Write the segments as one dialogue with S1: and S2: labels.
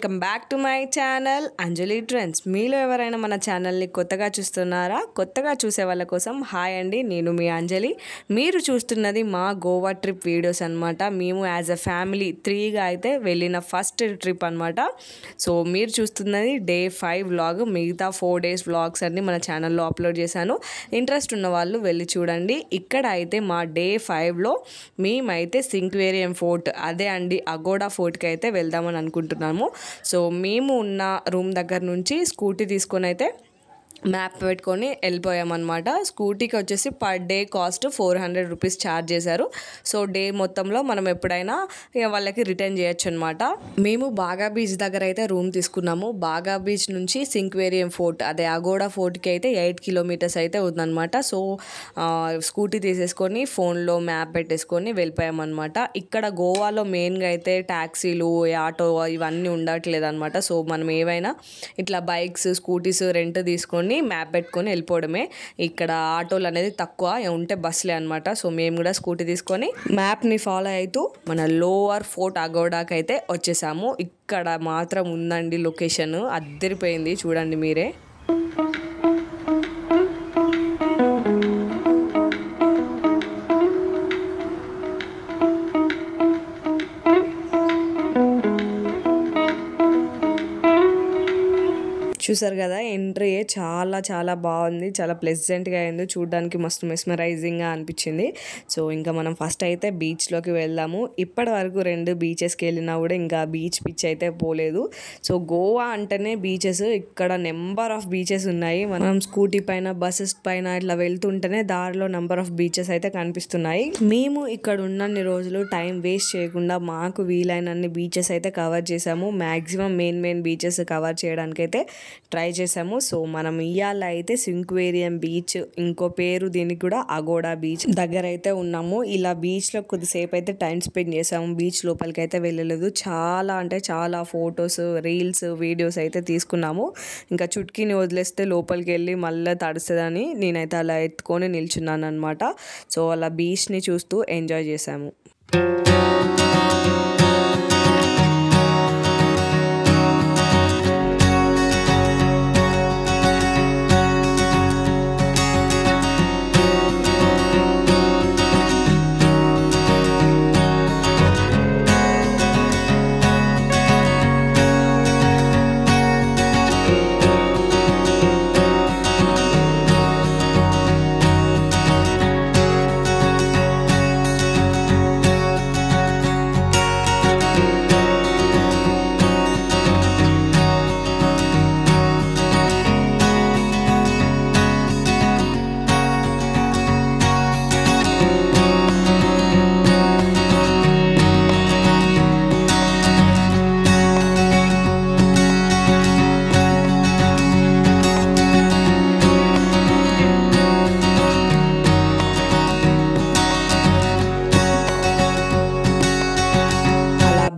S1: Welcome back to my channel Anjali trends. మీలో ఎవరైనా మన ఛానల్ని కొత్తగా చూస్తున్నారా? కొత్తగా చూసే వాళ్ళ కోసం హాయ్ అండి, నేను మీ అంజలి. మీరు చూస్తున్నది మా గోవా ట్రిప్ వీడియోస్ అనమాట. మేము యాజ్ అ ఫ్యామిలీ 3గా అయితే వెళ్ళిన ఫస్ట్ ట్రిప్ అనమాట. సో మీరు చూస్తున్నది డే 5 వ్లాగ్. మిగతా 4 days వ్లాగ్స్ అన్ని మన ఛానల్లో అప్లోడ్ చేశాను. ఇంట్రెస్ట్ ఉన్న వాళ్ళు వెళ్ళి చూడండి. ఇక్కడ అయితే మా డే 5లో మేమైతే సింక్వేరియం ఫోర్ట్, అదే అండి అగోడా ఫోర్ట్కి అయితే వెళ్దామని అనుకుంటున్నాము. సో మేము ఉన్న రూమ్ దగ్గర నుంచి స్కూటీ తీసుకొని అయితే మ్యాప్ పెట్టుకొని వెళ్ళిపోయామన్నమాట. స్కూటీకి వచ్చేసి per day cost 400 rupees charge చేశారు. సో డే మొత్తంలో మనం ఎప్పుడైనా వాళ్ళకి రిటర్న్ చేయొచ్చు అనమాట. మేము బాగా బీచ్ దగ్గర అయితే రూమ్ తీసుకున్నాము. బాగా బీచ్ నుంచి సింక్వేరియం ఫోర్ట్, అదే అగోడా ఫోర్ట్కి అయితే 8 kilometers అయితే ఉందన్నమాట. సో స్కూటీ తీసేసుకొని ఫోన్లో మ్యాప్ పెట్టేసుకొని వెళ్ళిపోయామన్నమాట. ఇక్కడ గోవాలో మెయిన్గా అయితే ట్యాక్సీలు, ఆటో ఇవన్నీ ఉండట్లేదు అనమాట. సో మనం ఏవైనా ఇట్లా బైక్స్, స్కూటీస్ రెంట్ తీసుకొని మ్యాప్ పెట్టుకొని వెళ్ళిపోవడమే. ఇక్కడ ఆటోలు అనేది తక్కువ ఉంటే బస్సులే అనమాట. సో మేము కూడా స్కూటీ తీసుకొని మ్యాప్ని ఫాలో అవుతూ మన లోవర్ ఫోర్ట్ అగోడాకి అయితే వచ్చేసాము. ఇక్కడ మాత్రం ఉందండి లొకేషన్, అద్దరిపోయింది, చూడండి మీరే. చూసారు కదా, ఎంట్రీ చాలా చాలా బాగుంది, చాలా ప్లెజెంట్గా అయింది, చూడడానికి మస్తు మెస్మరైజింగ్గా అనిపించింది. సో ఇంకా మనం ఫస్ట్ అయితే బీచ్లోకి వెళ్దాము. ఇప్పటి వరకు 2 బీచెస్కి వెళ్ళినా కూడా ఇంకా బీచ్ పిచ్ అయితే పోలేదు. సో గోవా అంటేనే బీచెస్, ఇక్కడ నెంబర్ ఆఫ్ బీచెస్ ఉన్నాయి. మనం స్కూటీ పైన, బస్సెస్ పైన ఇట్లా వెళ్తుంటేనే దారిలో నెంబర్ ఆఫ్ బీచెస్ అయితే కనిపిస్తున్నాయి. మేము ఇక్కడ ఉన్నన్ని రోజులు టైం వేస్ట్ చేయకుండా మాకు వీలైనన్ని బీచెస్ అయితే కవర్ చేసాము. మ్యాక్సిమం మెయిన్ బీచెస్ కవర్ చేయడానికి అయితే ట్రై చేసాము. సో మనం ఇవాళ అయితే సింక్వేరియం బీచ్, ఇంకో పేరు దీనికి కూడా అగోడా బీచ్ దగ్గర అయితే ఉన్నాము. ఇలా బీచ్లో కొద్దిసేపు అయితే టైం స్పెండ్ చేసాము. బీచ్ లోపలికి అయితే వెళ్ళలేదు. చాలా అంటే చాలా ఫొటోస్, రీల్స్, వీడియోస్ అయితే తీసుకున్నాము. ఇంకా చుట్కీని వదిలేస్తే లోపలికి వెళ్ళి మళ్ళీ తడుస్తుందని నేనైతే అలా ఎత్తుకొని నిల్చున్నాను అనమాట. సో అలా బీచ్ని చూస్తూ ఎంజాయ్ చేసాము.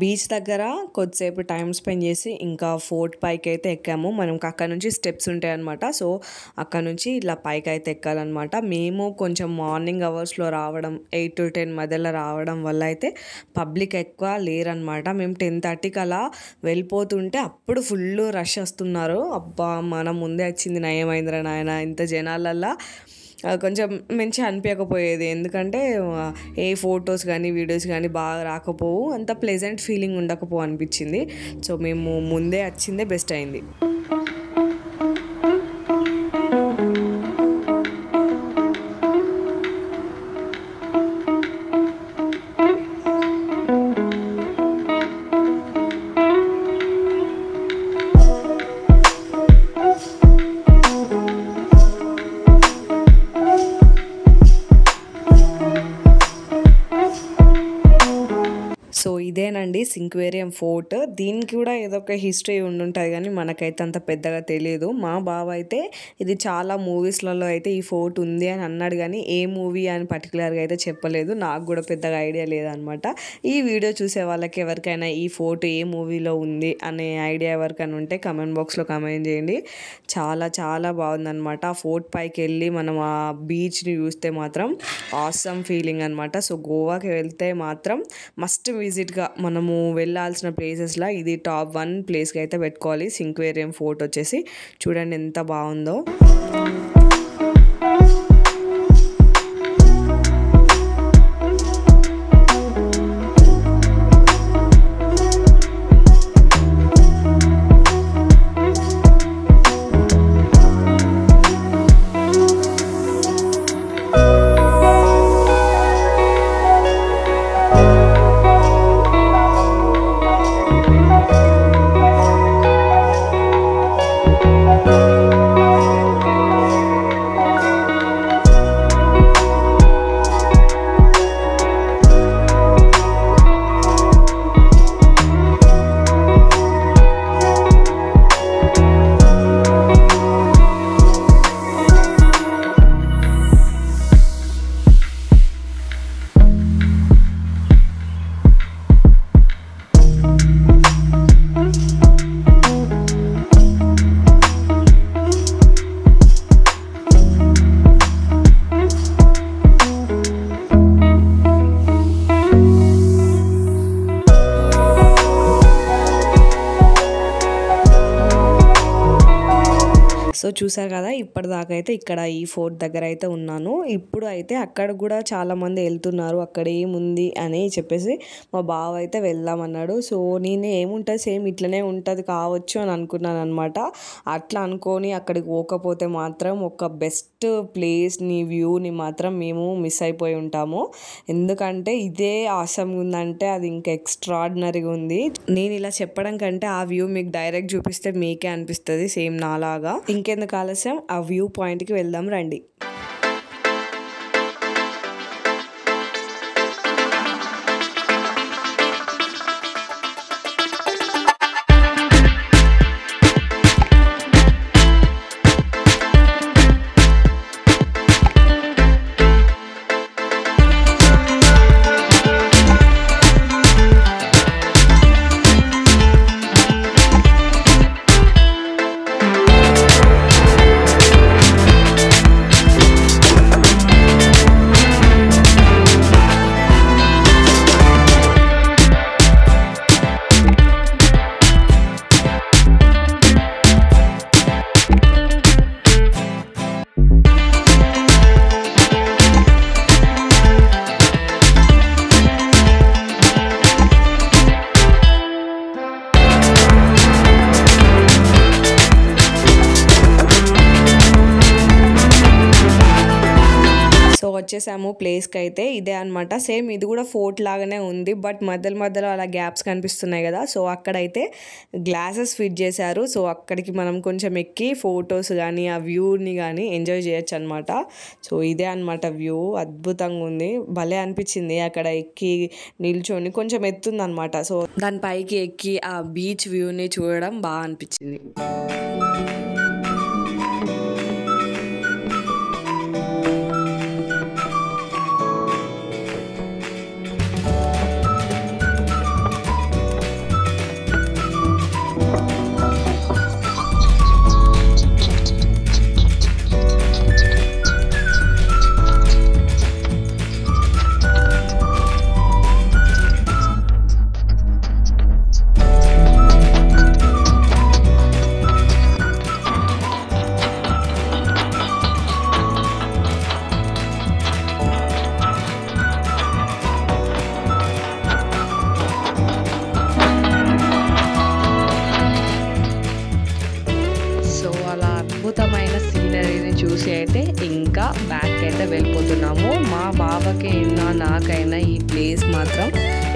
S1: బీచ్ దగ్గర కొద్దిసేపు టైం స్పెండ్ చేసి ఇంకా ఫోర్ట్ పైకి అయితే ఎక్కాము. మనకి అక్కడ నుంచి స్టెప్స్ ఉంటాయి అనమాట. సో అక్కడ నుంచి ఇలా పైకి అయితే ఎక్కాలన్నమాట. మేము కొంచెం మార్నింగ్ అవర్స్లో రావడం, 8 to 10 మధ్యలో రావడం వల్ల అయితే పబ్లిక్ ఎక్కువ లేరనమాట. మేము 10:30కి అలా వెళ్ళిపోతుంటే అప్పుడు ఫుల్ రష్ వస్తున్నారు. అబ్బా మనం ముందే వచ్చింది నయమైందిరా నాయన, ఇంత జనాలల్లా కొంచెం మంచిగా అనిపించకపోయేది. ఎందుకంటే ఏ ఫొటోస్ కానీ వీడియోస్ కానీ బాగా రాకపోవు, అంత ప్లెజెంట్ ఫీలింగ్ ఉండకపోవు అనిపించింది. సో మేము ముందే వచ్చిందే బెస్ట్ అయింది. సో ఇదేనండి సింక్వేరియం ఫోర్ట్. దీనికి కూడా ఏదో ఒక హిస్టరీ ఉండుంటుంది కానీ మనకైతే అంత పెద్దగా తెలియదు. మా బావ అయితే ఇది చాలా మూవీస్లలో అయితే ఈ ఫోర్ట్ ఉంది అని అన్నాడు కానీ ఏ మూవీ అని పర్టికులర్గా అయితే చెప్పలేదు. నాకు కూడా పెద్దగా ఐడియా లేదనమాట. ఈ వీడియో చూసే వాళ్ళకి ఎవరికైనా ఈ ఫోర్ట్ ఏ మూవీలో ఉంది అనే ఐడియా ఎవరికైనా ఉంటే కమెంట్ బాక్స్లో కమెంట్ చేయండి. చాలా చాలా బాగుందనమాట. ఆ ఫోర్ట్ పైకి వెళ్ళి మనం ఆ బీచ్ని చూస్తే మాత్రం ఆసమ్ ఫీలింగ్ అనమాట. సో గోవాకి వెళ్తే మాత్రం మస్ట్ విజిట్గా మనము వెళ్ళాల్సిన ప్లేసెస్లో ఇది టాప్ 1 ప్లేస్కి అయితే పెట్టుకోవాలి. సింక్వేరియం ఫోర్ట్ వచ్చేసి చూడండి ఎంత బాగుందో. సో చూసారు కదా, ఇప్పటిదాకా అయితే ఇక్కడ ఈ ఫోర్ట్ దగ్గర అయితే ఉన్నాను. ఇప్పుడు అయితే అక్కడ కూడా చాలామంది వెళ్తున్నారు, అక్కడ ఏముంది అని చెప్పేసి మా బావ అయితే వెళ్దామన్నాడు. సో నేను ఏముంటుంది సేమ్ ఇట్లనే ఉంటుంది కావచ్చు అని అనుకున్నాను అనమాట. అట్లా అనుకొని అక్కడికి పోకపోతే మాత్రం ఒక బెస్ట్ ప్లేస్ని వ్యూని మాత్రం మేము మిస్ అయిపోయి ఉంటాము. ఎందుకంటే ఇదే ఆసమ్గా ఉందంటే అది ఇంకా ఎక్స్ట్రాడినరీగా ఉంది. నేను ఇలా చెప్పడం కంటే ఆ వ్యూ మీకు డైరెక్ట్ చూపిస్తే మీకే అనిపిస్తుంది సేమ్ నాలాగా. ఇంకెందుకు ఆలస్యం, ఆ వ్యూ పాయింట్కి వెళ్దాం రండి. వచ్చేసాము ప్లేస్కి అయితే. ఇదే అనమాట, సేమ్ ఇది కూడా ఫోర్ట్ లాగానే ఉంది, బట్ మధ్యలో అలా గ్యాప్స్ కనిపిస్తున్నాయి కదా. సో అక్కడైతే గ్లాసెస్ ఫిట్ చేశారు. సో అక్కడికి మనం కొంచెం ఎక్కి ఫొటోస్ కానీ ఆ వ్యూని కానీ ఎంజాయ్ చేయొచ్చు అనమాట. సో ఇదే అనమాట వ్యూ, అద్భుతంగా ఉంది, భలే అనిపించింది. అక్కడ ఎక్కి నిల్చొని కొంచెం ఎత్తుంది అనమాట. సో దాని పైకి ఎక్కి ఆ బీచ్ వ్యూని చూడడం బాగా అనిపించింది. అద్భుతమైన సీనరీని చూసి అయితే ఇంకా బ్యాక్ అయితే వెళ్ళిపోతున్నాము. మా బాబాకి అయినా నాకైనా ఈ ప్లేస్ మాత్రం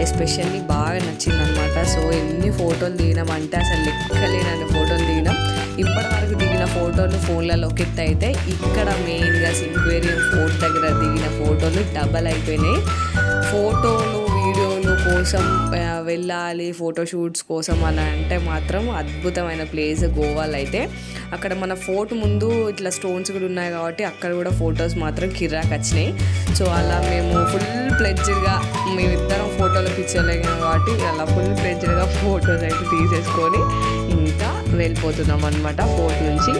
S1: ఎస్పెషల్లీ బాగా నచ్చిందనమాట. సో ఎన్ని ఫోటోలు దిగినామంటే అసలు లెక్కలేనన్ని ఫోటోలు దిగినాం. ఇప్పటి వరకు దిగిన ఫోటోలు ఫోన్లలోకి అయితే ఇక్కడ మెయిన్గా సింక్వేరియం ఫోర్ట్ దగ్గర దిగిన ఫోటోలు డబల్ అయిపోయినాయి. ఫోటోలు వీడియోలు కోసం వెళ్ళాలి, ఫోటోషూట్స్ కోసం అలా అంటే మాత్రం అద్భుతమైన ప్లేస్ గోవాలో అయితే. అక్కడ మన ఫోర్ట్ ముందు ఇట్లా స్టోన్స్ కూడా ఉన్నాయి కాబట్టి అక్కడ కూడా ఫొటోస్ మాత్రం కిరాక్ వచ్చినాయి. సో అలా మేము ఫుల్ ప్లెడ్జ్డ్గా మేమిద్దరం ఫోటోలు పిచ్చలేము కాబట్టి అలా ఫుల్ ప్లెడ్జ్డ్గా ఫొటోస్ అయితే తీసేసుకొని ఇంకా వెళ్ళిపోతున్నాం అనమాట ఫోర్ట్ నుంచి.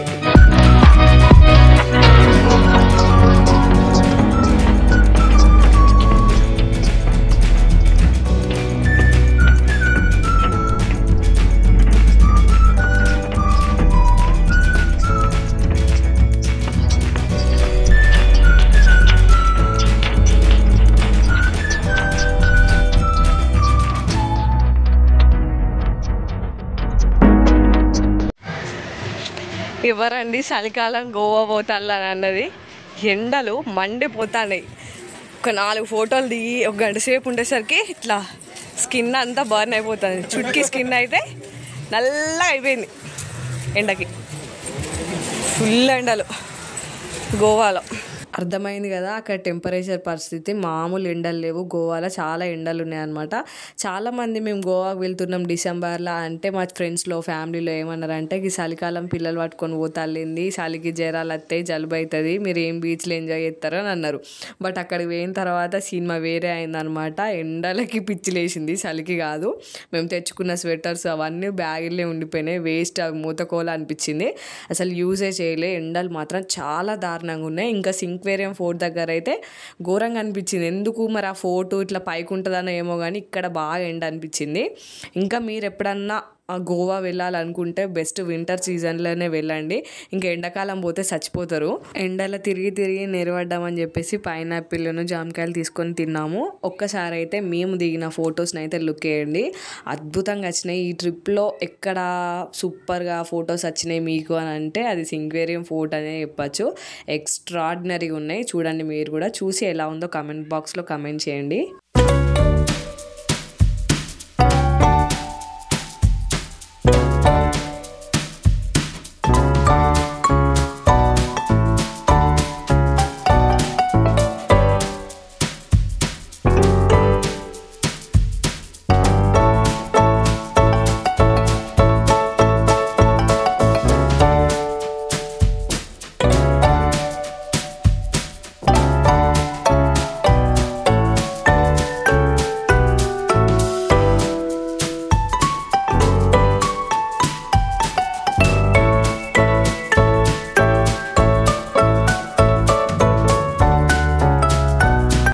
S1: ఎవరండి చలికాలం గోవా పోతాను అన్నది? ఎండలు మండిపోతాయి. ఒక 4 ఫోటోలు దిగి ఒక గంట సేపు ఉండేసరికి ఇట్లా స్కిన్ అంతా బర్న్ అయిపోతుంది. చుట్కీ స్కిన్ అయితే నల్లగా అయిపోయింది ఎండకి. ఫుల్ ఎండలు గోవాలో. అర్థమైంది కదా అక్కడ టెంపరేచర్ పరిస్థితి. మామూలు ఎండలు లేవు, గోవాలో చాలా ఎండలు ఉన్నాయన్నమాట. చాలామంది మేము గోవాకు వెళ్తున్నాం డిసెంబర్లో అంటే మా ఫ్రెండ్స్లో ఫ్యామిలీలో ఏమన్నారంటే ఈ చలికాలం పిల్లలు పట్టుకొని పోతాళ్ళింది, చలికి జ్వరాలు వస్తాయి, జలుబు అవుతుంది, మీరు ఏం బీచ్లో ఎంజాయ్ చేస్తారు అని అన్నారు. బట్ అక్కడికి పోయిన తర్వాత సినిమా వేరే అయిందనమాట. ఎండలకి పిచ్చి లేచింది, చలికి కాదు. మేము తెచ్చుకున్న స్వెటర్స్ అవన్నీ బ్యాగులే ఉండిపోయినాయి, వేస్ట్, అవి మూతకోల అనిపించింది. అసలు యూజే చేయలే. ఎండలు మాత్రం చాలా దారుణంగా ఉన్నాయి. ఇంకా సింక్వేరియం ఫోర్ట్ దగ్గర అయితే ఘోరంగా అనిపించింది. ఎందుకు మరి ఆ ఫోర్టు ఇట్లా పైకి ఉంటుందనో ఏమో కానీ ఇక్కడ బాగా ఎండ అనిపించింది. ఇంకా మీరు ఎప్పుడన్నా గోవా వెళ్ళాలనుకుంటే బెస్ట్ వింటర్ సీజన్లోనే వెళ్ళండి. ఇంకా ఎండాకాలం పోతే చచ్చిపోతారు. ఎండలో తిరిగి తిరిగి నెరవడ్డామని చెప్పేసి పైనాపిల్ను జామకాయలు తీసుకొని తిన్నాము. ఒక్కసారి అయితే మేము దిగిన ఫొటోస్ని అయితే లుక్ వేయండి, అద్భుతంగా వచ్చినాయి. ఈ ట్రిప్లో ఎక్కడ సూపర్గా ఫొటోస్ వచ్చినాయి మీకు అని అంటే అది సింక్వేరియం ఫోర్ట్ అనే చెప్పచ్చు. ఎక్స్ట్రాడినరీగా ఉన్నాయి. చూడండి, మీరు కూడా చూసి ఎలా ఉందో కమెంట్ బాక్స్లో కమెంట్ చేయండి.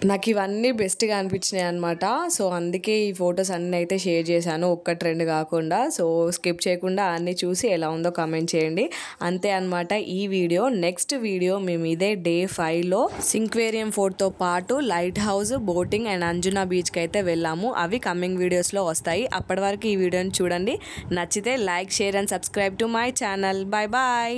S1: నాకు ఇవన్నీ బెస్ట్గా అనిపించినాయి అనమాట. సో అందుకే ఈ ఫొటోస్ అన్నీ అయితే షేర్ చేశాను, ఒక్క ట్రెండ్ కాకుండా. సో స్కిప్ చేయకుండా అన్నీ చూసి ఎలా ఉందో కామెంట్ చేయండి. అంతే అనమాట ఈ వీడియో. నెక్స్ట్ వీడియో మేము ఇదే డే 5లో సింక్వేరియం ఫోర్ట్తో పాటు light house, boating and Anjuna బీచ్కి అయితే వెళ్ళాము. అవి కమింగ్ వీడియోస్లో వస్తాయి. అప్పటి వరకు ఈ వీడియోని చూడండి. నచ్చితే like, share and subscribe to my channel. Bye bye.